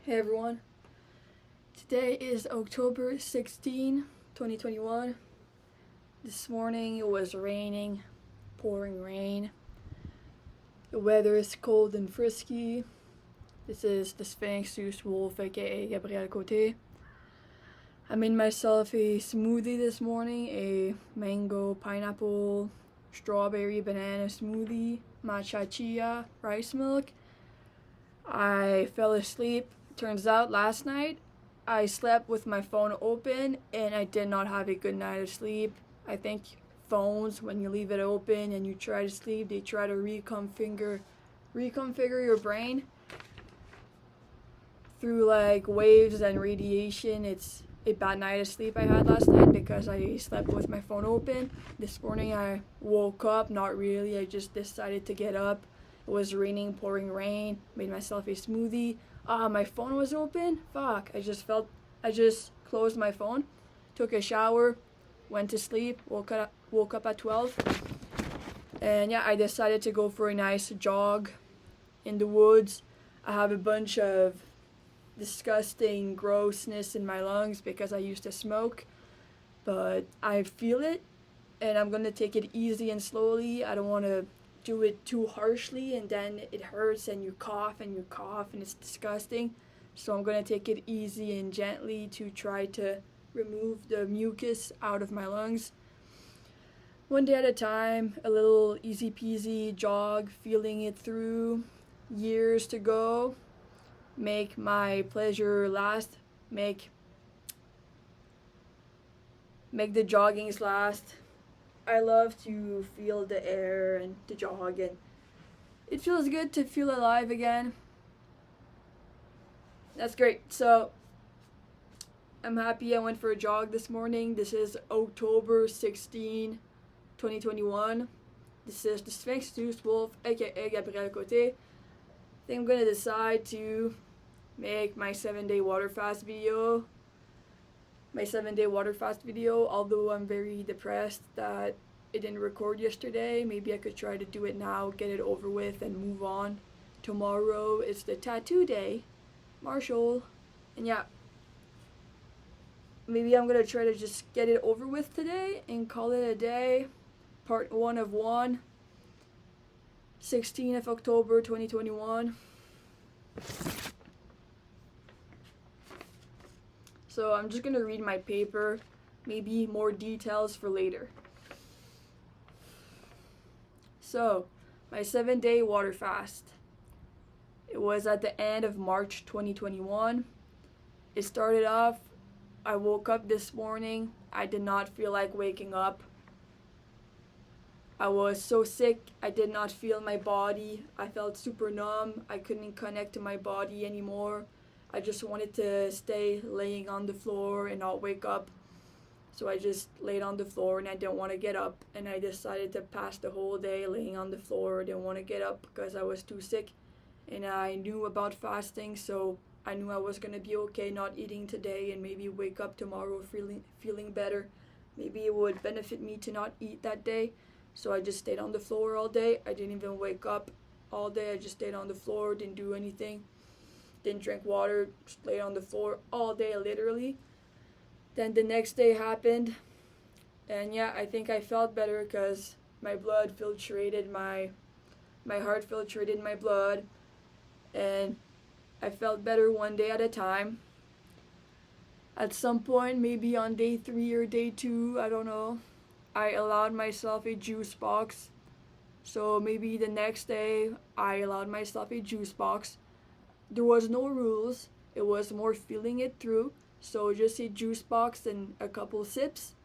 Hey everyone, today is October 16, 2021. This morning it was raining, pouring rain. The weather is cold and frisky. This is the Sphinx, Wolf, aka Gabrielle Côté. I made myself a smoothie this morning, a mango, pineapple, strawberry, banana smoothie, matcha chia, rice milk. I fell asleep. Turns out last night I slept with my phone open and I did not have a good night of sleep. I think phones, when you leave it open and you try to sleep, they try to reconfigure your brain through like waves and radiation. It's a bad night of sleep I had last night because I slept with my phone open. This morning I woke up, not really, I just decided to get up. It was raining, pouring rain, made myself a smoothie. My phone was open. Fuck. I just closed my phone, took a shower, went to sleep, woke up at 12. And yeah, I decided to go for a nice jog in the woods. I have a bunch of disgusting grossness in my lungs because I used to smoke, but I feel it and I'm gonna take it easy and slowly. I don't want to do it too harshly and then it hurts and you cough and it's disgusting. So I'm going to take it easy and gently to try to remove the mucus out of my lungs. One day at a time, a little easy peasy jog, feeling it through. Years to go. Make my pleasure last. Make the joggings last. I love to feel the air and to jog, and it feels good to feel alive again. That's great. So I'm happy I went for a jog this morning. This is October 16, 2021. This is the Sphinx, Wolf, aka Gabrielle Côté. I think I'm gonna decide to make my 7-day water fast video. Although I'm very depressed that it didn't record yesterday. Maybe I could try to do it now, get it over with, and move on. Tomorrow is the tattoo day, Marshall, and yeah, maybe I'm gonna try to just get it over with today and call it a day. Part 1 of 1, 16th of October 2021. So I'm just gonna read my paper, maybe more details for later. So, my 7-day water fast. It was at the end of March 2021. It started off, I woke up this morning, I did not feel like waking up. I was so sick, I did not feel my body. I felt super numb, I couldn't connect to my body anymore. I just wanted to stay laying on the floor and not wake up. So I just laid on the floor and I didn't want to get up. And I decided to pass the whole day laying on the floor. I didn't want to get up because I was too sick. And I knew about fasting, so I knew I was going to be okay not eating today and maybe wake up tomorrow feeling better. Maybe it would benefit me to not eat that day. So I just stayed on the floor all day. I didn't even wake up all day. I just stayed on the floor, didn't do anything. Didn't drink water, just laid on the floor all day literally. Then the next day happened, and yeah, I think I felt better because my blood filtrated, my heart filtrated my blood, and I felt better one day at a time. At some point, maybe on day 3 or day 2, I don't know, I allowed myself a juice box. So maybe the next day, I allowed myself a juice box. There was no rules, it was more feeling it through, so just a juice box and a couple sips.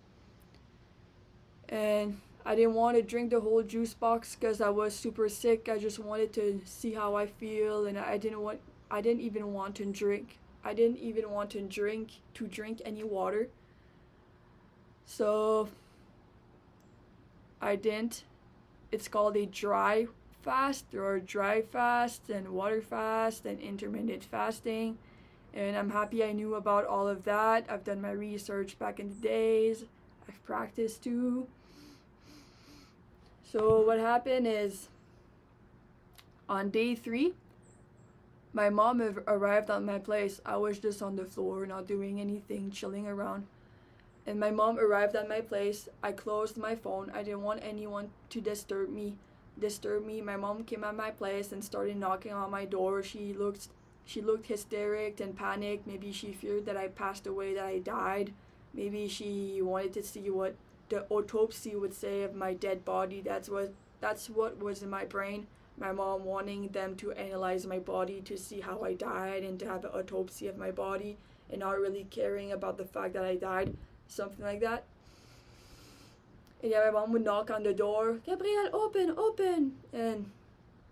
And I didn't want to drink the whole juice box because I was super sick. I just wanted to see how I feel, and I didn't even want to drink any water. So I didn't. It's called a dry fast. There are dry fasts and water fast and intermittent fasting, and I'm happy I knew about all of that. I've done my research back in the days. I've practiced too. So what happened is on day 3 My mom arrived at my place. I was just on the floor, not doing anything, chilling around. And my mom arrived at my place. I closed my phone. I didn't want anyone to disturb me. My mom came at my place and started knocking on my door. She looked hysteric and panicked. Maybe she feared that I passed away, that I died. Maybe she wanted to see what the autopsy would say of my dead body. That's what was in my brain. My mom wanting them to analyze my body to see how I died and to have an autopsy of my body, and not really caring about the fact that I died. Something like that. And yeah, my mom would knock on the door. Gabrielle, open. And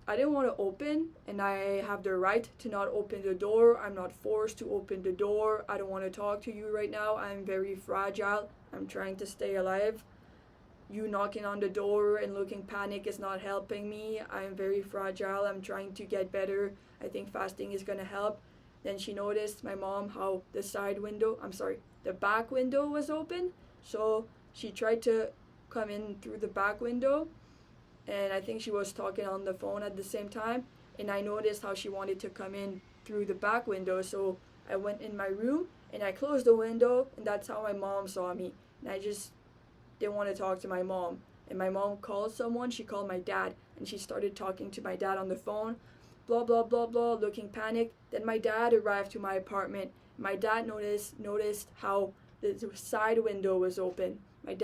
I didn't want to open, and I have the right to not open the door. I'm not forced to open the door. I don't want to talk to you right now. I'm very fragile. I'm trying to stay alive. You knocking on the door and looking panic is not helping me. I'm very fragile. I'm trying to get better. I think fasting is going to help. Then she noticed, my mom, how the back window was open. So she tried to come in through the back window. And I think she was talking on the phone at the same time. And I noticed how she wanted to come in through the back window. So I went in my room and I closed the window. And that's how my mom saw me. And I just didn't want to talk to my mom. And my mom called someone. She called my dad. And she started talking to my dad on the phone. Blah, blah, blah, blah, looking panicked. Then my dad arrived to my apartment. My dad noticed how the side window was open. My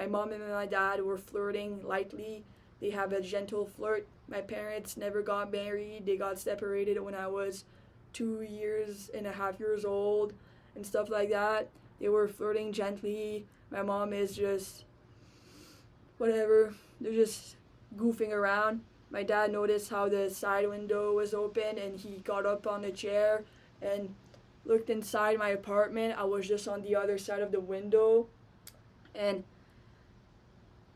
mom and my dad were flirting lightly. They have a gentle flirt. My parents never got married. They got separated when I was 2.5 years old and stuff like that. They were flirting gently. My mom is just whatever. They're just goofing around. My dad noticed how the side window was open, and he got up on the chair and looked inside my apartment. I was just on the other side of the window, and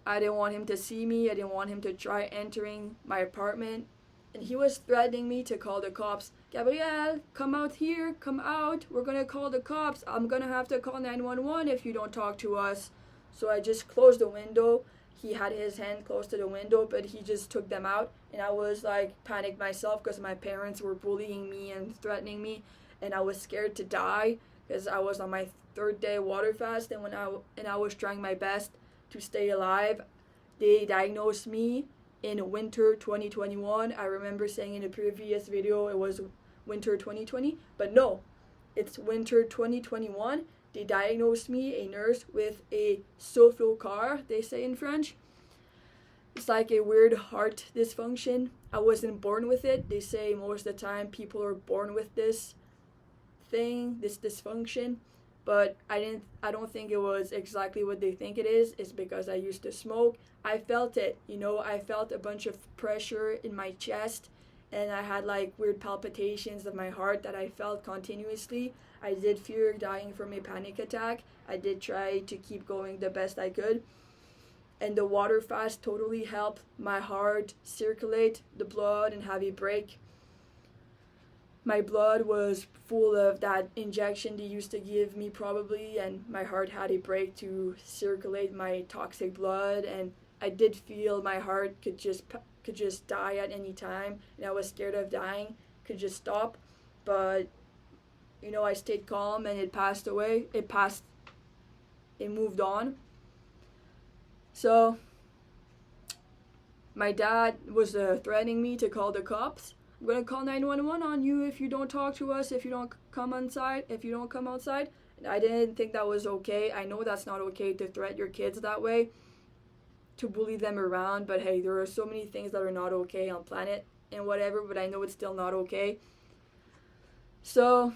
I didn't want him to see me. I didn't want him to try entering my apartment. And he was threatening me to call the cops. Gabrielle, come out here, come out. We're going to call the cops. I'm going to have to call 911 if you don't talk to us. So I just closed the window. He had his hand close to the window, but he just took them out. And I was like panicked myself because my parents were bullying me and threatening me. And I was scared to die because I was on my 3rd day water fast. And I was trying my best to stay alive. They diagnosed me in winter 2021. I remember saying in a previous video it was winter 2020, but no, it's winter 2021. They diagnosed me, a nurse, with a souffle-car, they say in French. It's like a weird heart dysfunction. I wasn't born with it. They say most of the time people are born with this thing, this dysfunction. But I don't think it was exactly what they think it is. It's because I used to smoke. I felt it, I felt a bunch of pressure in my chest, and I had like weird palpitations of my heart that I felt continuously. I did fear dying from a panic attack. I did try to keep going the best I could. And the water fast totally helped my heart circulate the blood and have a break. My blood was full of that injection they used to give me probably, and my heart had a break to circulate my toxic blood, and I did feel my heart could just die at any time, and I was scared of dying, could just stop. But I stayed calm, and it passed away. It moved on. So my dad was threatening me to call the cops. I'm going to call 911 on you if you don't talk to us, if you don't come outside. And I didn't think that was okay. I know that's not okay to threaten your kids that way, to bully them around. But hey, there are so many things that are not okay on planet and whatever, but I know it's still not okay. So,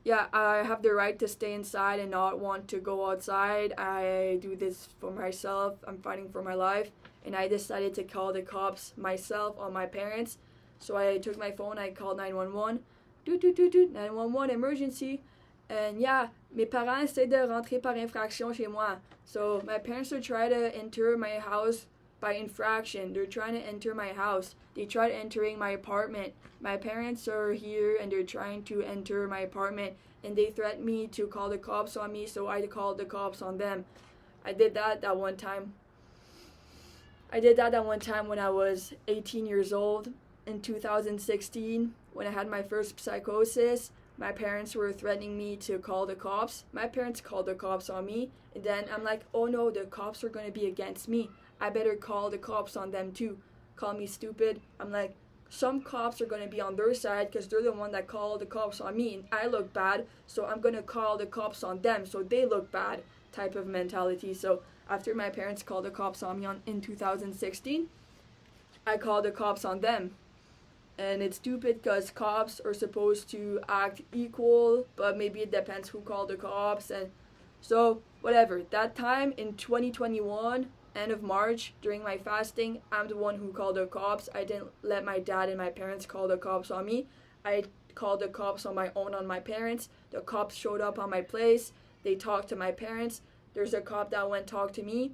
yeah, I have the right to stay inside and not want to go outside. I do this for myself. I'm fighting for my life. And I decided to call the cops myself on my parents. So I took my phone, I called 911. 911, emergency. And yeah, mes parents essaient de rentrer par infraction chez moi. So my parents are trying to enter my house by infraction. They're trying to enter my house. They tried entering my apartment. My parents are here and they're trying to enter my apartment. And they threatened me to call the cops on me, so I called the cops on them. I did that one time when I was 18 years old. in 2016 when I had my first psychosis. My parents were threatening me to call the cops. My parents called the cops on me, and then I'm like, oh no, the cops are going to be against me. I better call the cops on them too. Call me stupid. I'm like, some cops are going to be on their side because they're the one that called the cops on me and I look bad, so I'm going to call the cops on them so they look bad type of mentality. So after my parents called the cops on me in 2016, I called the cops on them. And it's stupid because cops are supposed to act equal, but maybe it depends who called the cops. And so whatever, that time in 2021, end of March, during my fasting, I'm the one who called the cops. I didn't let my dad and my parents call the cops on me. I called the cops on my own on my parents. The cops showed up on my place. They talked to my parents. There's a cop that went talk to me.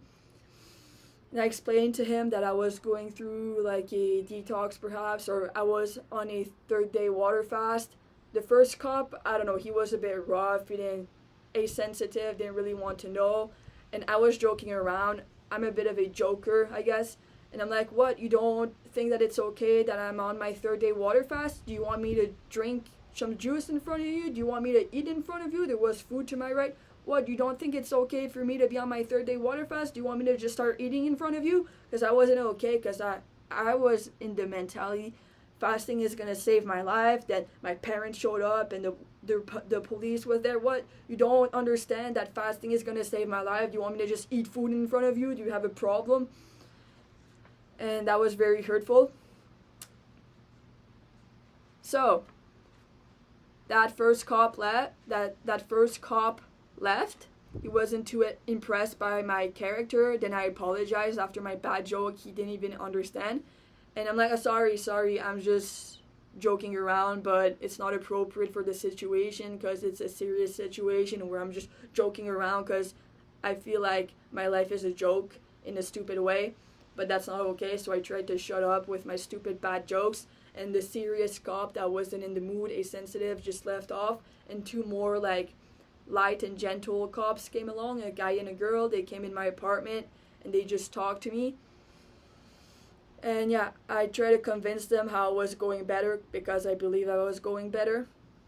And I explained to him that I was going through like a detox perhaps, or I was on a 3rd-day water fast. The first cop, I don't know, he was a bit rough, he didn't, asensitive, didn't really want to know. And I was joking around. I'm a bit of a joker, I guess. And I'm like, what, you don't think that it's okay that I'm on my 3rd-day water fast? Do you want me to drink some juice in front of you? Do you want me to eat in front of you? There was food to my right. What, you don't think it's okay for me to be on my 3rd-day water fast? Do you want me to just start eating in front of you? Because I wasn't okay, because I was in the mentality fasting is going to save my life. That my parents showed up and the police was there. What, you don't understand that fasting is going to save my life? Do you want me to just eat food in front of you? Do you have a problem? And that was very hurtful. So that first cop left. He wasn't too impressed by my character. Then I apologized after my bad joke. He didn't even understand. And I'm like, oh, sorry, I'm just joking around, but it's not appropriate for the situation because it's a serious situation where I'm just joking around because I feel like my life is a joke in a stupid way. But that's not okay, so I tried to shut up with my stupid bad jokes. And the serious cop that wasn't in the mood, asensitive, just left off. And 2 more like light and gentle cops came along, a guy and a girl. They came in my apartment and they just talked to me. And yeah, I tried to convince them how I was going better because I believe I was going better.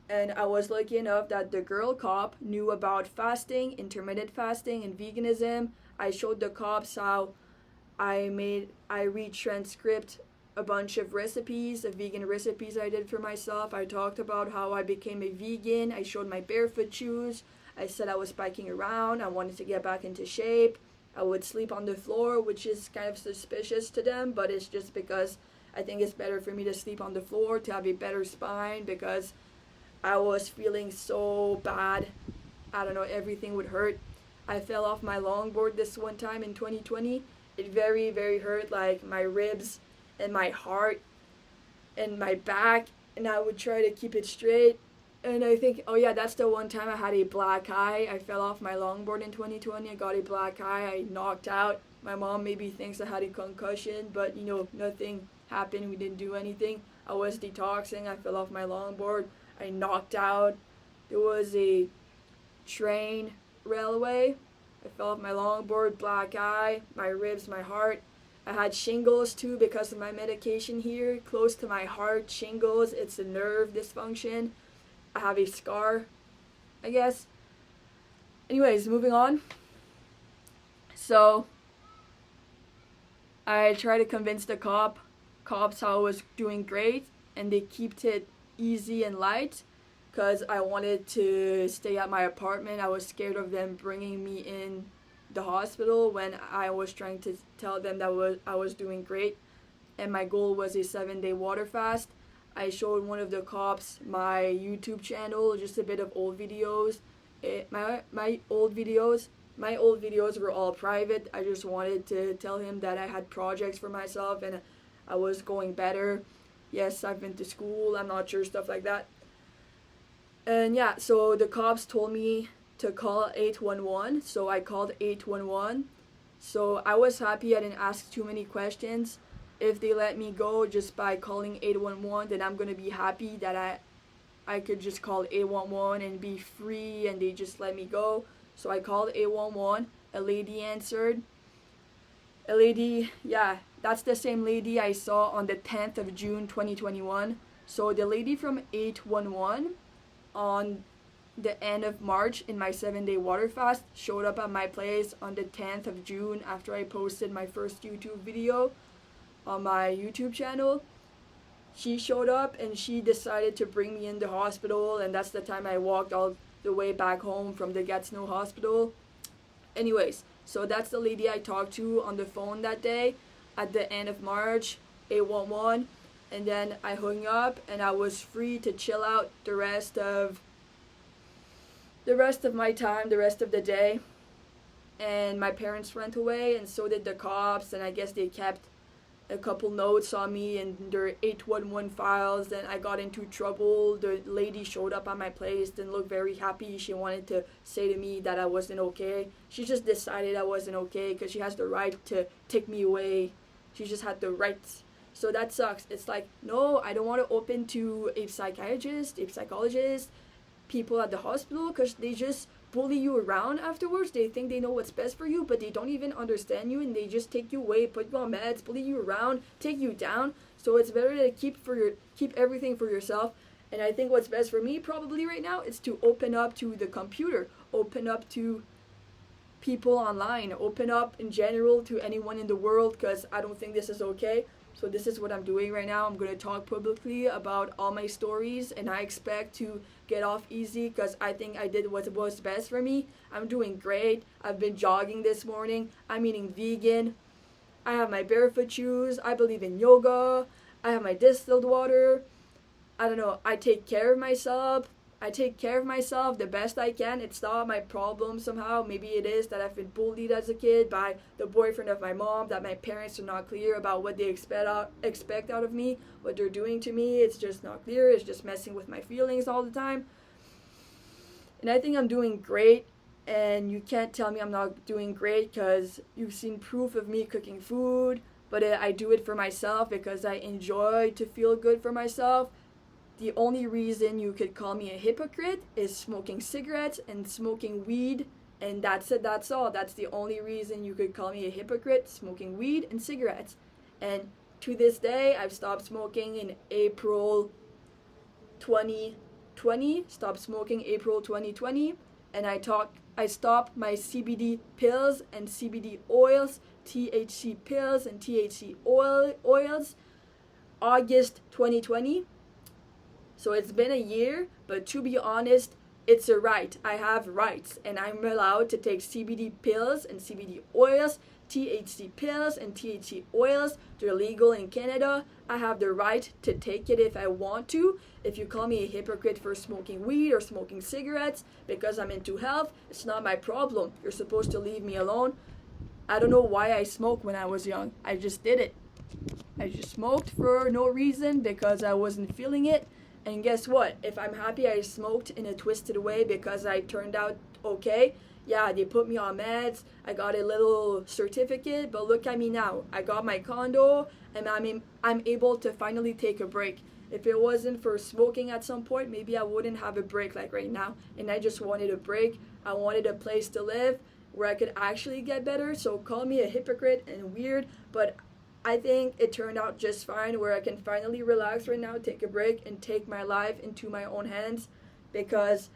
And I was lucky enough that the girl cop knew about fasting, intermittent fasting, and veganism. I showed the cops how I retranscript a bunch of recipes, of vegan recipes I did for myself. I talked about how I became a vegan. I showed my barefoot shoes. I said I was biking around. I wanted to get back into shape. I would sleep on the floor, which is kind of suspicious to them, but it's just because I think it's better for me to sleep on the floor to have a better spine because I was feeling so bad. I don't know, everything would hurt. I fell off my longboard this one time in 2020. It very, very hurt, like my ribs and my heart and my back, and I would try to keep it straight. And I think, oh yeah, that's the one time I had a black eye. I fell off my longboard in 2020. I got a black eye. I knocked out. My mom maybe thinks I had a concussion, but nothing happened. We didn't do anything. I was detoxing. I fell off my longboard. I knocked out. There was a train railway. I fell off my longboard, black eye, my ribs, my heart. I had shingles too because of my medication here, close to my heart. Shingles, it's a nerve dysfunction. I have a scar, I guess. Anyways, moving on. So I try to convince the cops how I was doing great, and they kept it easy and light because I wanted to stay at my apartment. I was scared of them bringing me in the hospital when I was trying to tell them that I was doing great, and my goal was a 7-day water fast. I showed one of the cops my YouTube channel, just a bit of old videos. My old videos were all private. I just wanted to tell him that I had projects for myself and I was going better. Yes, I've been to school, I'm not sure, stuff like that. And yeah, so the cops told me to call 811, so I called 811. So I was happy I didn't ask too many questions. If they let me go just by calling 811, then I'm gonna be happy that I could just call 811 and be free and they just let me go. So I called 811, a lady answered. A lady, yeah, that's the same lady I saw on the 10th of June 2021. So the lady from 811 on the end of March in my 7-day water fast showed up at my place on the 10th of June after I posted my first YouTube video on my YouTube channel. She showed up and she decided to bring me in the hospital, and that's the time I walked all the way back home from the Gatineau hospital. Anyways, so that's the lady I talked to on the phone that day at the end of March, 811. And then I hung up and I was free to chill out the rest of my time, the rest of the day. And my parents went away, and so did the cops, and I guess they kept a couple notes on me in their 811 files. Then I got into trouble. The lady showed up at my place, didn't look very happy. She wanted to say to me that I wasn't okay. She just decided I wasn't okay because she has the right to take me away. She just had the right. So that sucks. It's like, no, I don't want to open to a psychiatrist, a psychologist, people at the hospital, because they just bully you around afterwards. They think they know what's best for you, but they don't even understand you, and they just take you away, put you on meds, bully you around, take you down. So it's better to keep everything for yourself. And I think what's best for me probably right now is to open up to the computer, open up to people online, open up in general to anyone in the world, because I don't think this is okay. So this is what I'm doing right now. I'm going to talk publicly about all my stories, and I expect to get off easy because I think I did what was best for me. I'm doing great. I've been jogging this morning. I'm eating vegan. I have my barefoot shoes. I believe in yoga. I have my distilled water. I don't know. I take care of myself. The best I can. It's not my problem somehow. Maybe it is that I've been bullied as a kid by the boyfriend of my mom, that my parents are not clear about what they expect out of me, what they're doing to me. It's just not clear. It's just messing with my feelings all the time. And I think I'm doing great, and you can't tell me I'm not doing great because you've seen proof of me cooking food, but I do it for myself because I enjoy to feel good for myself. The only reason you could call me a hypocrite is smoking cigarettes and smoking weed, and that's it, that's all. That's the only reason you could call me a hypocrite, smoking weed and cigarettes. And to this day, I've stopped smoking in April 2020, stopped smoking April 2020, and I stopped my CBD pills and CBD oils, THC pills and THC oils, August 2020. So it's been a year, but to be honest, it's a right. I have rights, and I'm allowed to take CBD pills and CBD oils, THC pills and THC oils. They're legal in Canada. I have the right to take it if I want to. If you call me a hypocrite for smoking weed or smoking cigarettes because I'm into health, it's not my problem. You're supposed to leave me alone. I don't know why I smoked when I was young. I just did it. I just smoked for no reason because I wasn't feeling it. And guess what? If I'm happy I smoked in a twisted way because I turned out okay, yeah, they put me on meds. I got a little certificate, but look at me now. I got my condo, and I'm able to finally take a break. If it wasn't for smoking at some point, maybe I wouldn't have a break like right now. And I just wanted a break. I wanted a place to live where I could actually get better. So call me a hypocrite and weird, but I think it turned out just fine, where I can finally relax right now, take a break, and take my life into my own hands, because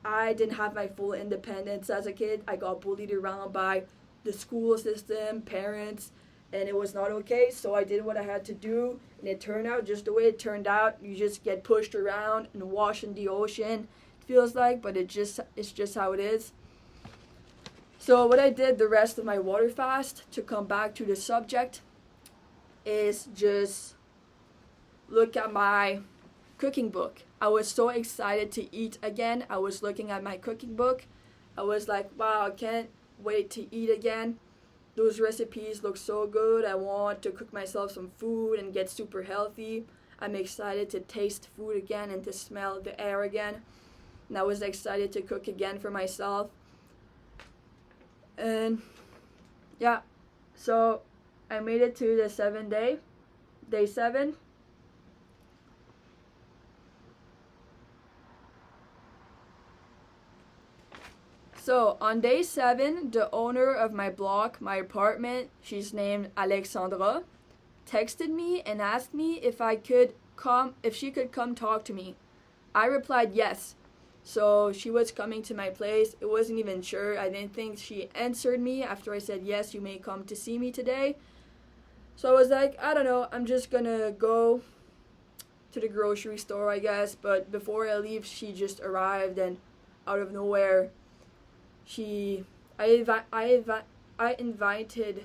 I didn't have my full independence as a kid. I got bullied around by the school system, parents, and it was not okay. So I did what I had to do, and it turned out just the way it turned out. You just get pushed around and washed in the ocean, it feels like, but it's just how it is. So what I did the rest of my water fast, to come back to the subject, is just look at my cooking book. I was so excited to eat again. I was looking at my cooking book. I was like, wow, I can't wait to eat again. Those recipes look so good. I want to cook myself some food and get super healthy. I'm excited to taste food again and to smell the air again. And I was excited to cook again for myself. And yeah, so I made it to the 7th day, day 7. So on day 7, the owner of my block, my apartment, she's named Alexandra. texted me and asked me if she could come talk to me. I replied yes. So she was coming to my place. It wasn't even sure. I didn't think she answered me after I said yes, you may come to see me today. So I was like, I don't know, I'm just gonna go to the grocery store, I guess. But before I leave, she just arrived, and out of nowhere, I invited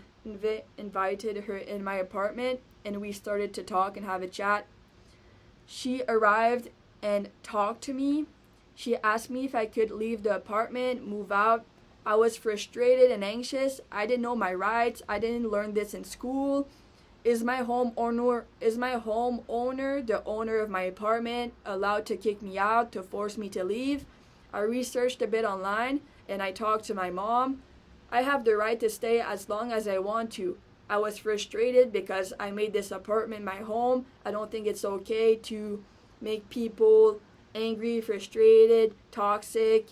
her in my apartment, and we started to talk and have a chat. She arrived and talked to me. She asked me if I could leave the apartment, move out. I was frustrated and anxious. I didn't know my rights. I didn't learn this in school. Is my homeowner, the owner of my apartment, allowed to kick me out, to force me to leave? I researched a bit online, and I talked to my mom. I have the right to stay as long as I want to. I was frustrated because I made this apartment my home. I don't think it's okay to make people angry, frustrated, toxic,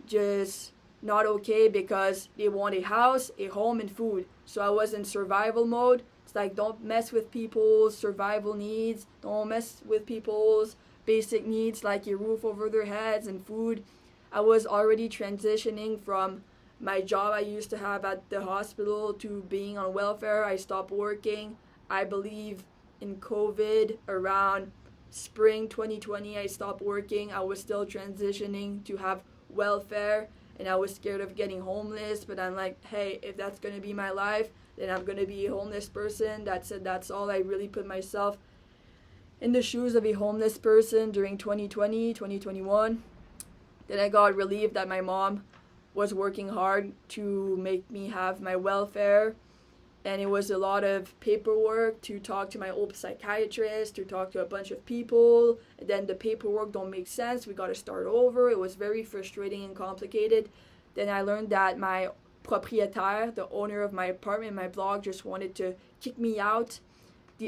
just not okay because they want a house, a home, and food. So I was in survival mode. It's like, don't mess with people's survival needs. Don't mess with people's basic needs like a roof over their heads and food. I was already transitioning from my job I used to have at the hospital to being on welfare. I stopped working. I believe in COVID around spring 2020 I stopped working. I was still transitioning to have welfare, and I was scared of getting homeless, but I'm like, hey, if that's gonna be my life, then I'm gonna be a homeless person. That's it, that's all. I really put myself in the shoes of a homeless person during 2020, 2021. Then I got relieved that my mom was working hard to make me have my welfare, and it was a lot of paperwork to talk to my old psychiatrist, to talk to a bunch of people, and then the paperwork don't make sense. We got to start over. It was very frustrating and complicated. Then I learned that my propriétaire, the owner of my apartment, my blog, just wanted to kick me out.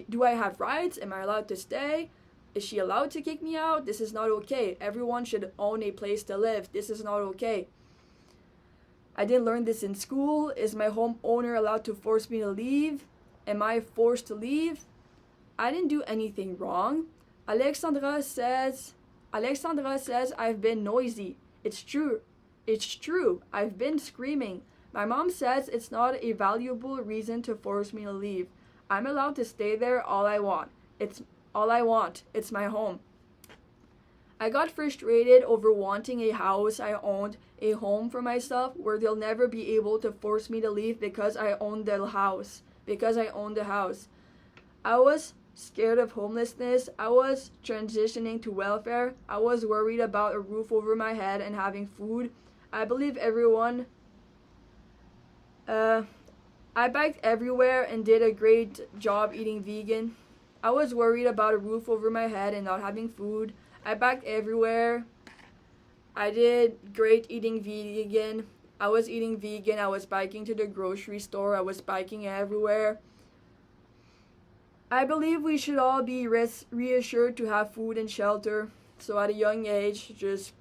Do I have rights? Am I allowed to stay? Is she allowed to kick me out? This is not okay. Everyone should own a place to live. This is not okay. I didn't learn this in school. Is my homeowner allowed to force me to leave? Am I forced to leave? I didn't do anything wrong. Alexandra says I've been noisy. It's true. It's true. I've been screaming. My mom says it's not a valuable reason to force me to leave. I'm allowed to stay there all I want. It's all I want. It's my home. I got frustrated over wanting a house I owned, a home for myself where they'll never be able to force me to leave because I own the house. I was scared of homelessness. I was transitioning to welfare. I was worried about a roof over my head and having food. I believe everyone. I biked everywhere and did a great job eating vegan. I was worried about a roof over my head and not having food. I biked everywhere. I did great eating vegan. I was eating vegan. I was biking to the grocery store. I was biking everywhere. I believe we should all be reassured to have food and shelter. So at a young age, just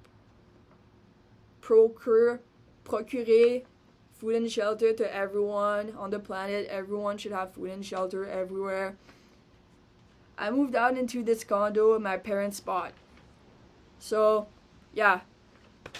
procure food and shelter to everyone on the planet. Everyone should have food and shelter everywhere. I moved out into this condo my parents bought. So, yeah.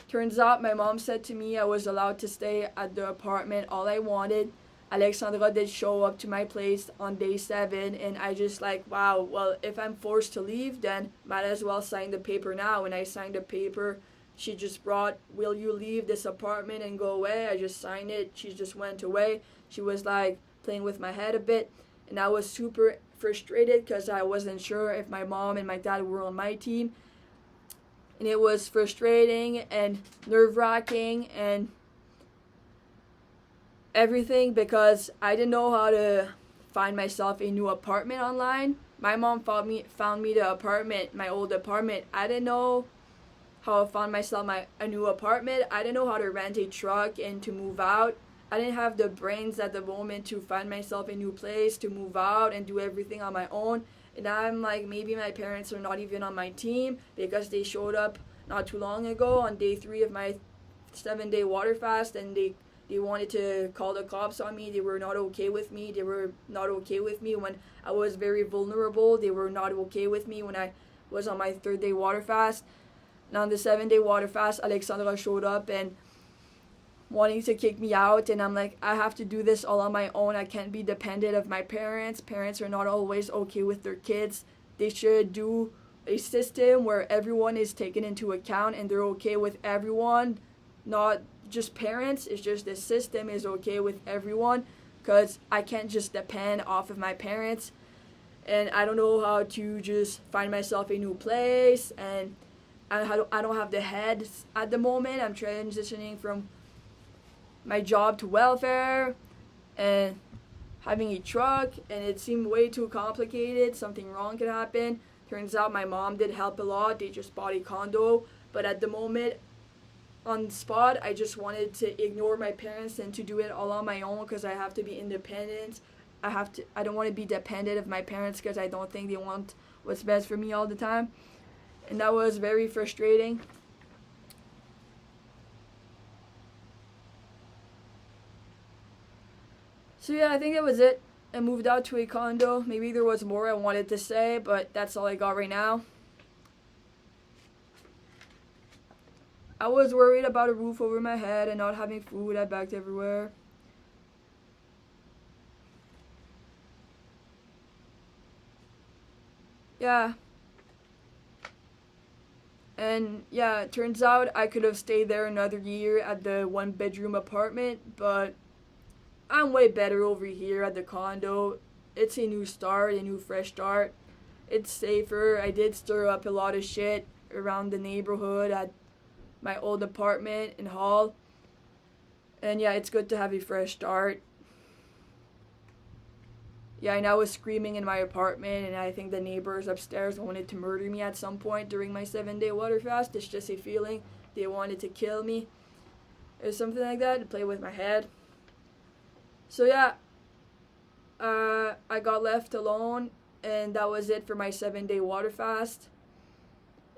Turns out my mom said to me I was allowed to stay at the apartment all I wanted. Alexandra did show up to my place on day 7, and I just like, wow, well, if I'm forced to leave, then might as well sign the paper now. When I signed the paper, she just brought, will you leave this apartment and go away? I just signed it. She just went away. She was like playing with my head a bit, and I was super frustrated because I wasn't sure if my mom and my dad were on my team. And it was frustrating and nerve-wracking and everything because I didn't know how to find myself a new apartment online. My mom found me the apartment, my old apartment. I didn't know how I found myself a new apartment. I didn't know how to rent a truck and to move out. I didn't have the brains at the moment to find myself a new place, to move out and do everything on my own. And I'm like, maybe my parents are not even on my team because they showed up not too long ago on day 3 of my 7-day water fast, and they They wanted to call the cops on me. They were not okay with me. They were not okay with me when I was very vulnerable. They were not okay with me when I was on my 3rd day water fast. And on the 7th-day water fast, Alexandra showed up and wanting to kick me out. And I'm like, I have to do this all on my own. I can't be dependent of my parents. Parents are not always okay with their kids. They should do a system where everyone is taken into account and they're okay with everyone, not just parents. It's just the system is okay with everyone, because I can't just depend off of my parents, and I don't know how to just find myself a new place, and I don't have the head at the moment. I'm transitioning from my job to welfare and having a truck, and it seemed way too complicated. Something wrong could happen. Turns out my mom did help a lot. They just bought a condo, but at the moment, on the spot, I just wanted to ignore my parents and to do it all on my own, because I have to be independent. I don't want to be dependent of my parents, because I don't think they want what's best for me all the time. And that was very frustrating. So yeah, I think that was it. I moved out to a condo. Maybe there was more I wanted to say, but that's all I got right now. I was worried about a roof over my head and not having food. I backed everywhere. Yeah. And yeah, it turns out I could have stayed there another year at the 1-bedroom apartment, but I'm way better over here at the condo. It's a new start, a new fresh start. It's safer. I did stir up a lot of shit around the neighborhood at my old apartment in Hall. And yeah, it's good to have a fresh start. Yeah, and I was screaming in my apartment, and I think the neighbors upstairs wanted to murder me at some point during my 7-day water fast. It's just a feeling. They wanted to kill me or something like that, to play with my head. So yeah, I got left alone, and that was it for my 7-day water fast.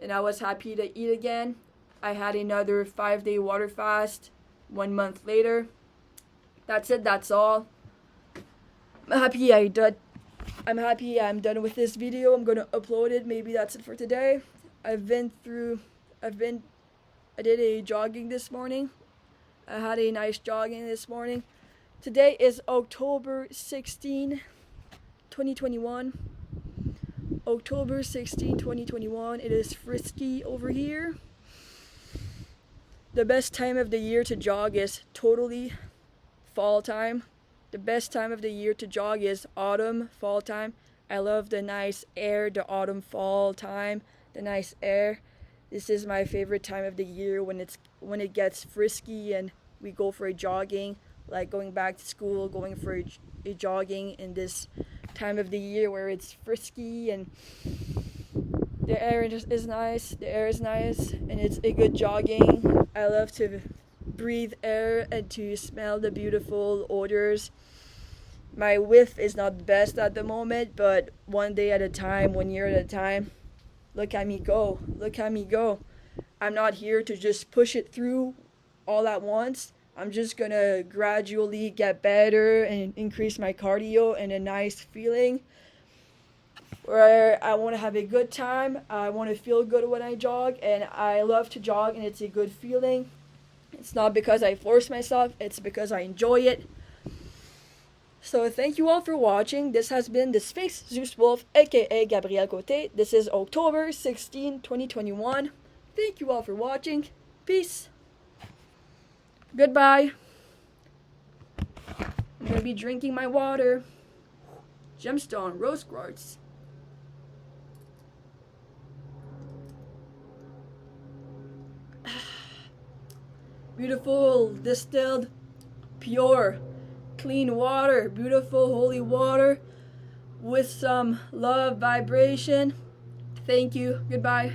And I was happy to eat again. I had another 5-day water fast 1 month later. That's it, that's all. I'm happy I'm done with this video. I'm gonna upload it. Maybe that's it for today. I did a jogging this morning. I had a nice jogging this morning. Today is October 16, 2021. October 16, 2021. It is frisky over here. The best time of the year to jog is totally fall time. The best time of the year to jog is autumn, fall time. I love the nice air, the autumn, fall time, the nice air. This is my favorite time of the year, when it gets frisky and we go for a jogging, like going back to school, going for a jogging in this time of the year where it's frisky and the air is nice. The air is nice and it's a good jogging. I love to breathe air and to smell the beautiful odors. My whiff is not the best at the moment, but one day at a time, 1 year at a time. Look at me go. Look at me go. I'm not here to just push it through all at once. I'm just gonna gradually get better and increase my cardio and a nice feeling where I want to have a good time. I want to feel good when I jog, and I love to jog, and it's a good feeling. It's not because I force myself, it's because I enjoy it. So thank you all for watching. This has been the Sphinx Zeus Wolf, aka Gabrielle Côté. This is October 16, 2021. Thank you all for watching. Peace. Goodbye. I'm going to be drinking my water. Gemstone rose quartz. Beautiful, distilled, pure, clean water. Beautiful, holy water with some love vibration. Thank you. Goodbye.